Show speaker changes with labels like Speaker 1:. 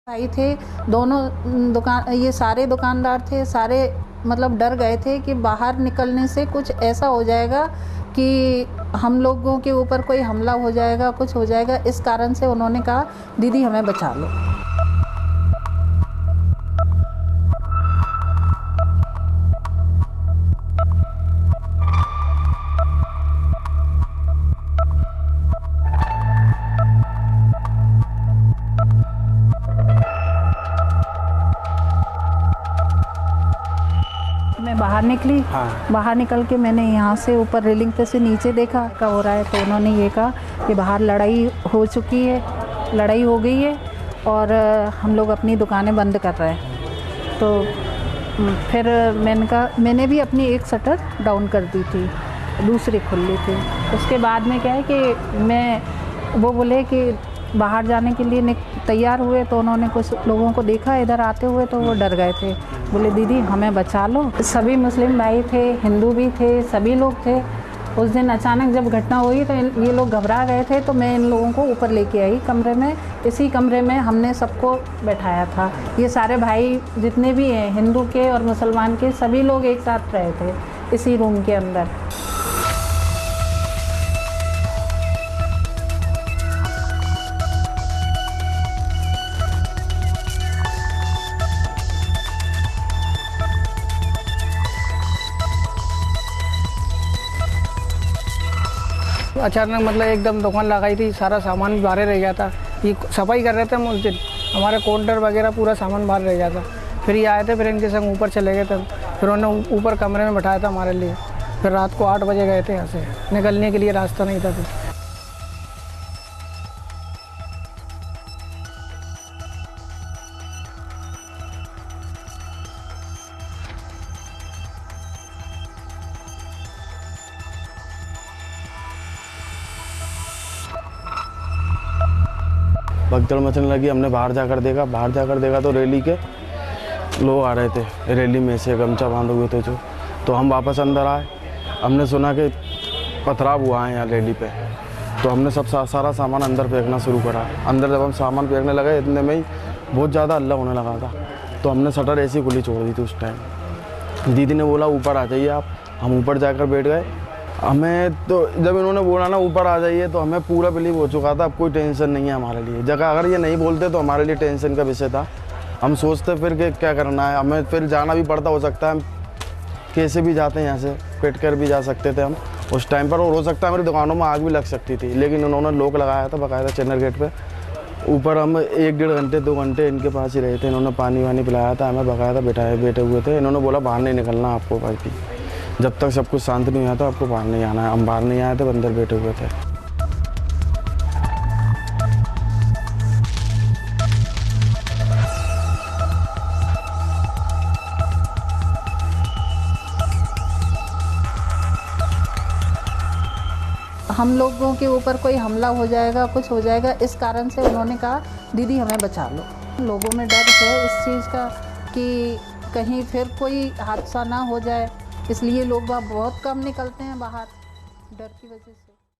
Speaker 1: भाई थे दोनों दुकान, ये सारे दुकानदार थे, सारे मतलब डर गए थे कि बाहर निकलने से कुछ ऐसा हो जाएगा कि हम लोगों के ऊपर कोई हमला हो जाएगा, कुछ हो जाएगा। इस कारण से उन्होंने कहा दीदी हमें बचा लो। मैं बाहर निकली। बाहर निकल के मैंने यहाँ से ऊपर रेलिंग पे से नीचे देखा क्या हो रहा है, तो उन्होंने ये कहा कि बाहर लड़ाई हो चुकी है, लड़ाई हो गई है और हम लोग अपनी दुकानें बंद कर रहे हैं। तो फिर मैंने कहा, मैंने भी अपनी एक शटर डाउन कर दी थी, दूसरी खुली थी। उसके बाद में क्या है कि वो बोले कि बाहर जाने के लिए तैयार हुए, तो उन्होंने कुछ लोगों को देखा इधर आते हुए, तो वो डर गए थे, बोले दीदी हमें बचा लो। सभी मुस्लिम भाई थे, हिंदू भी थे, सभी लोग थे। उस दिन अचानक जब घटना हुई तो ये लोग घबरा गए थे, तो मैं इन लोगों को ऊपर लेके आई कमरे में। इसी कमरे में हमने सबको बैठाया था। ये सारे भाई जितने भी हैं, हिंदू के और मुसलमान के, सभी लोग एक साथ रहे थे इसी रूम के अंदर।
Speaker 2: अचानक मतलब एकदम दुकान लगाई थी, सारा सामान भी बाहर रह गया था। ये सफाई कर रहे थे हम उस दिन, हमारे काउंटर वगैरह पूरा सामान बाहर रह गया था। फिर ये आए थे, फिर इनके संग ऊपर चले गए थे। फिर उन्होंने ऊपर कमरे में बैठाया था हमारे लिए। फिर रात को 8 बजे गए थे यहाँ से, निकलने के लिए रास्ता नहीं था। फिर
Speaker 3: भगदड़ मचने लगी। हमने बाहर जाकर देखा तो रैली के लोग आ रहे थे, रैली में से गमछा बांधे हुए थे जो। तो हम वापस अंदर आए, हमने सुना कि पथराव हुआ है यहाँ रैली पे। तो हमने सब सारा सामान अंदर फेंकना शुरू करा। अंदर जब हम सामान फेंकने लगे, इतने में ही बहुत ज़्यादा हल्ला होने लगा था। तो हमने शटर ऐसी खुली छोड़ दी थी उस टाइम। दीदी ने बोला ऊपर आ जाइए आप। हम ऊपर जाकर बैठ गए। हमें तो जब इन्होंने बोला ना ऊपर आ जाइए, तो हमें पूरा बिलीव हो चुका था अब कोई टेंशन नहीं है हमारे लिए। जगह अगर ये नहीं बोलते तो हमारे लिए टेंशन का विषय था। हम सोचते फिर कि क्या करना है, हमें फिर जाना भी पड़ता, हो सकता है हम कैसे भी जाते हैं यहाँ से, पिट कर भी जा सकते थे हम उस टाइम पर। और हो सकता है हमारी दुकानों में आग भी लग सकती थी, लेकिन उन्होंने लॉक लगाया था बाकायदा चैनल गेट पर। ऊपर हम 1-1.5 घंटे 2 घंटे इनके पास ही रहे थे। इन्होंने पानी वानी पिलाया था हमें, बाकायदा बैठे हुए थे। इन्होंने बोला बाहर नहीं निकलना आपको भाई भी, जब तक सब कुछ शांत नहीं हुआ था आपको बाहर नहीं आना है। हम बाहर नहीं आए थे, अंदर बैठे हुए थे।
Speaker 1: हम लोगों के ऊपर कोई हमला हो जाएगा, कुछ हो जाएगा, इस कारण से उन्होंने कहा दीदी हमें बचा लो। लोगों में डर है इस चीज़ का कि कहीं फिर कोई हादसा ना हो जाए, इसलिए लोग बहुत कम निकलते हैं बाहर डर की वजह से।